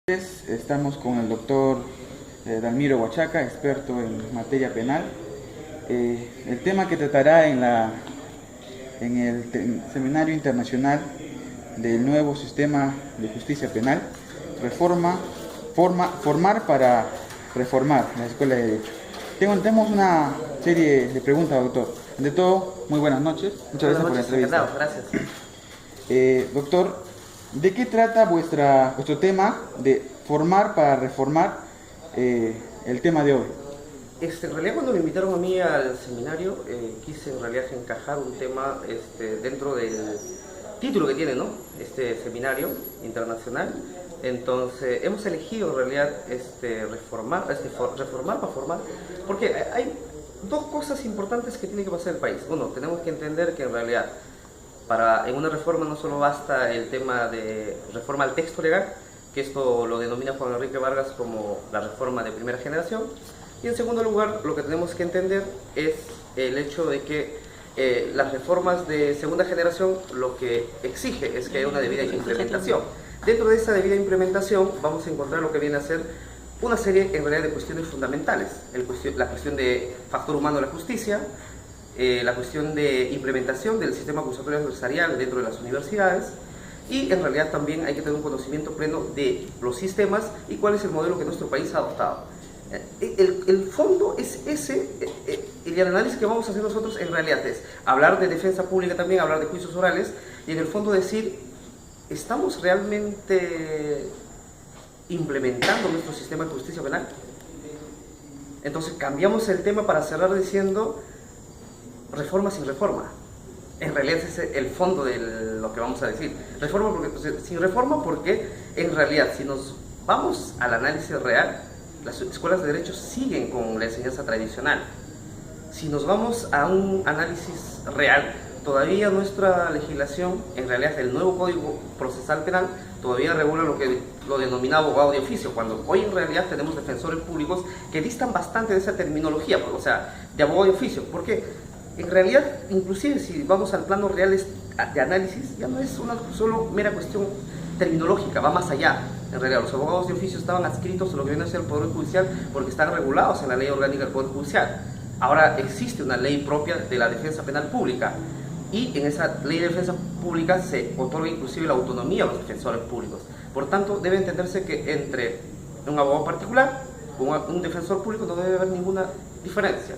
Estamos con el doctor Dalmiro Huachaca, experto en materia penal. El tema que tratará en el Seminario Internacional del Nuevo Sistema de Justicia Penal, formar para reformar la Escuela de Derecho. Tenemos una serie de preguntas, doctor. De todo, muy buenas noches. Muchas gracias por la entrevista. Gracias. Doctor, ¿de qué trata vuestro tema de formar para reformar el tema de hoy? En realidad, cuando me invitaron a mí al seminario, quise en realidad encajar un tema dentro del título que tiene, ¿no? Este seminario internacional. Entonces hemos elegido en realidad reformar para formar, porque hay dos cosas importantes que tiene que pasar el país. Uno, tenemos que entender que en realidad en una reforma no solo basta el tema de reforma al texto legal, que esto lo denomina Juan Enrique Vargas como la reforma de primera generación, y en segundo lugar lo que tenemos que entender es el hecho de que las reformas de segunda generación lo que exige es que haya una debida implementación. Dentro de esa debida implementación vamos a encontrar lo que viene a ser una serie en realidad de cuestiones fundamentales, la cuestión de factor humano de la justicia, la cuestión de implementación del sistema acusatorio adversarial dentro de las universidades, y en realidad también hay que tener un conocimiento pleno de los sistemas y cuál es el modelo que nuestro país ha adoptado. El fondo es ese, y el análisis que vamos a hacer nosotros en realidad es hablar de defensa pública también, hablar de juicios orales, y en el fondo decir, ¿estamos realmente implementando nuestro sistema de justicia penal? Entonces cambiamos el tema para cerrar diciendo reforma sin reforma. En realidad ese es el fondo de lo que vamos a decir. Reforma sin reforma, porque en realidad si nos vamos al análisis real, las escuelas de derecho siguen con la enseñanza tradicional. Si nos vamos a un análisis real, todavía nuestra legislación, en realidad el nuevo Código Procesal Penal, todavía regula lo denominado abogado de oficio, cuando hoy en realidad tenemos defensores públicos que distan bastante de esa terminología, o sea, de abogado de oficio. ¿Por qué? En realidad, inclusive si vamos al plano real de análisis, ya no es una solo mera cuestión terminológica, va más allá. En realidad, los abogados de oficio estaban adscritos a lo que viene a ser el Poder Judicial porque están regulados en la Ley Orgánica del Poder Judicial. Ahora existe una ley propia de la defensa penal pública, y en esa ley de defensa pública se otorga inclusive la autonomía a los defensores públicos. Por tanto, debe entenderse que entre un abogado particular o un defensor público no debe haber ninguna diferencia.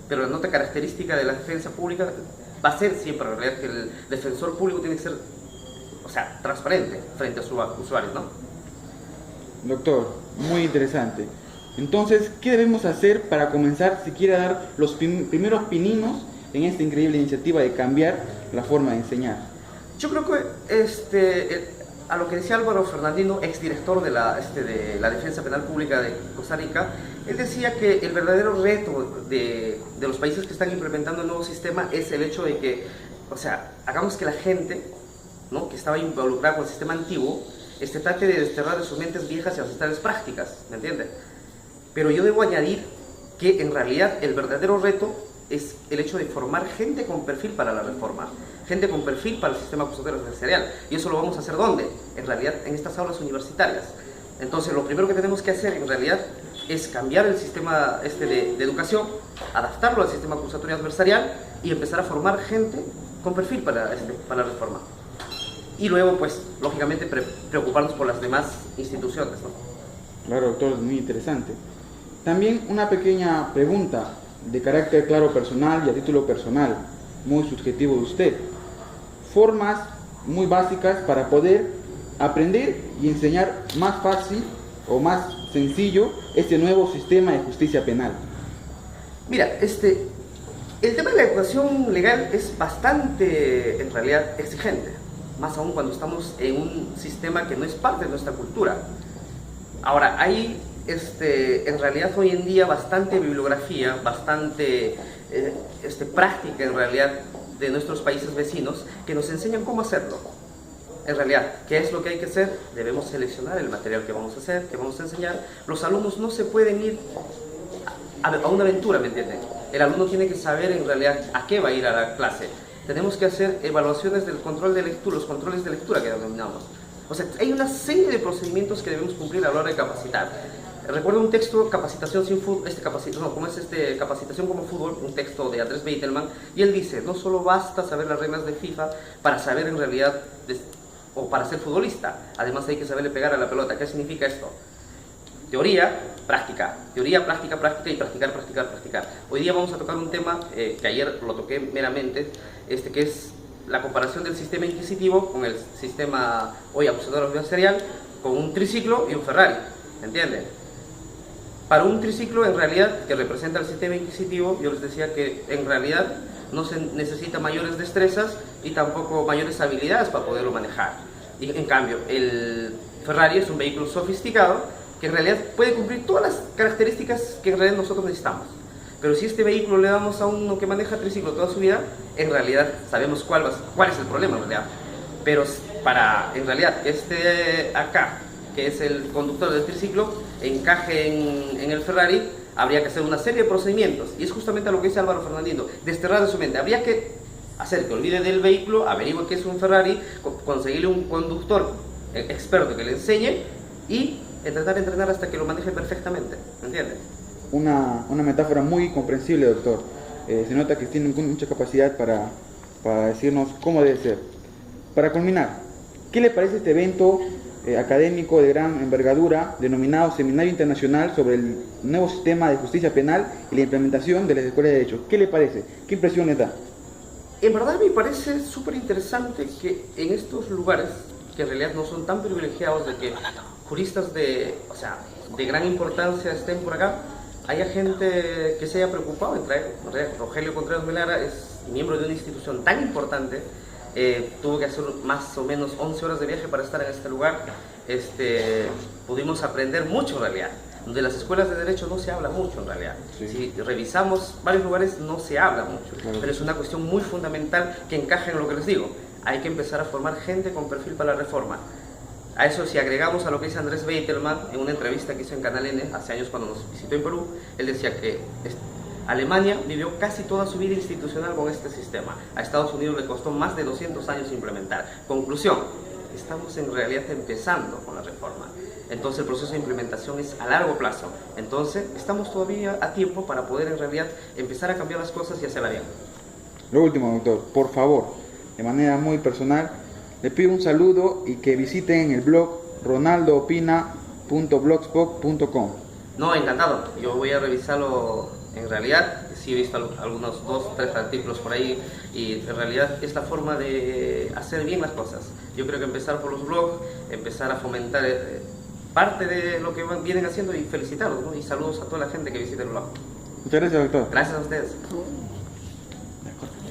Pero la nota característica de la defensa pública va a ser siempre en realidad que el defensor público tiene que ser, transparente frente a sus usuarios, ¿no? Doctor, muy interesante. Entonces, ¿qué debemos hacer para comenzar siquiera a dar los primeros pininos en esta increíble iniciativa de cambiar la forma de enseñar? Yo creo que a lo que decía Álvaro Fernandino, exdirector de la Defensa Penal Pública de Costa Rica, él decía que el verdadero reto de los países que están implementando el nuevo sistema es el hecho de que, hagamos que la gente, ¿no?, que estaba involucrada con el sistema antiguo, trate de desterrar de sus mentes viejas y ancestrales prácticas, ¿me entiende? Pero yo debo añadir que en realidad el verdadero reto es el hecho de formar gente con perfil para la reforma, gente con perfil para el sistema acusatorio adversarial. ¿Y eso lo vamos a hacer dónde? En realidad en estas aulas universitarias. Entonces lo primero que tenemos que hacer en realidad es cambiar el sistema de educación, adaptarlo al sistema acusatorio adversarial y empezar a formar gente con perfil para la reforma. Y luego, pues, lógicamente preocuparnos por las demás instituciones, ¿no? Claro, doctor, es muy interesante. También una pequeña pregunta de carácter claro personal y a título personal, muy subjetivo de usted. Formas muy básicas para poder aprender y enseñar más fácil o más sencillo este nuevo sistema de justicia penal. Mira, el tema de la educación legal es bastante, en realidad, exigente, más aún cuando estamos en un sistema que no es parte de nuestra cultura. Ahora, hay en realidad hoy en día bastante bibliografía, bastante práctica en realidad de nuestros países vecinos que nos enseñan cómo hacerlo. En realidad, ¿qué es lo que hay que hacer? Debemos seleccionar el material que vamos a hacer, que vamos a enseñar. Los alumnos no se pueden ir a una aventura, ¿me entienden? El alumno tiene que saber en realidad a qué va a ir a la clase. Tenemos que hacer evaluaciones del control de lectura, los controles de lectura que denominamos. O sea, hay una serie de procedimientos que debemos cumplir a la hora de capacitar. Recuerdo un texto, Capacitación sin fútbol, Capacitación como fútbol, un texto de Andrés Beitelman, y él dice, no solo basta saber las reglas de FIFA para saber en realidad, o para ser futbolista, además hay que saberle pegar a la pelota. ¿Qué significa esto? Teoría, práctica, práctica y practicar. Hoy día vamos a tocar un tema que ayer lo toqué meramente, que es la comparación del sistema inquisitivo con el sistema hoy abusador adversarial, con un triciclo y un Ferrari, ¿entienden? Para un triciclo, en realidad, que representa el sistema inquisitivo, yo les decía que en realidad no se necesita mayores destrezas y tampoco mayores habilidades para poderlo manejar. Y en cambio, el Ferrari es un vehículo sofisticado que en realidad puede cumplir todas las características que en realidad nosotros necesitamos. Pero si este vehículo le damos a uno que maneja triciclo toda su vida, en realidad sabemos cuál es el problema en realidad. Pero para, en realidad, acá, que es el conductor del triciclo, encaje en el Ferrari, habría que hacer una serie de procedimientos. Y es justamente a lo que dice Álvaro Fernandino, desterrar de su mente. Habría que hacer que olvide del vehículo, averigüe qué es un Ferrari, conseguirle un conductor experto que le enseñe y tratar de entrenar hasta que lo maneje perfectamente. ¿Entiendes? Una metáfora muy comprensible, doctor. Se nota que tiene mucha capacidad para decirnos cómo debe ser. Para culminar, ¿qué le parece este evento académico de gran envergadura denominado Seminario Internacional sobre el nuevo sistema de justicia penal y la implementación de las escuelas de derecho? ¿Qué le parece? ¿Qué impresión le da? En verdad me parece súper interesante que en estos lugares, que en realidad no son tan privilegiados de que juristas de gran importancia estén por acá, haya gente que se haya preocupado en traer. Rogelio Contreras Melara es miembro de una institución tan importante, tuvo que hacer más o menos 11 horas de viaje para estar en este lugar. Pudimos aprender mucho en realidad. De las escuelas de derecho no se habla mucho en realidad. Sí. Si revisamos varios lugares no se habla mucho, claro. Pero es una cuestión muy fundamental que encaja en lo que les digo. Hay que empezar a formar gente con perfil para la reforma. A eso, si agregamos a lo que dice Andrés Beitelman en una entrevista que hizo en Canal N hace años cuando nos visitó en Perú, él decía que Alemania vivió casi toda su vida institucional con este sistema. A Estados Unidos le costó más de 200 años implementar. Conclusión, estamos en realidad empezando con la reforma. Entonces el proceso de implementación es a largo plazo. Entonces estamos todavía a tiempo para poder en realidad empezar a cambiar las cosas y hacerla bien. Lo último, doctor, por favor, de manera muy personal, le pido un saludo y que visiten el blog ronaldoopina.blogspot.com. No, encantado. Yo voy a revisarlo en realidad. Sí he visto algunos 2, 3 artículos por ahí y en realidad es la forma de hacer bien las cosas. Yo creo que empezar por los blogs, empezar a fomentar parte de lo que vienen haciendo y felicitarlos, ¿no? Y saludos a toda la gente que visite el blog. Muchas gracias, doctor. Gracias a ustedes.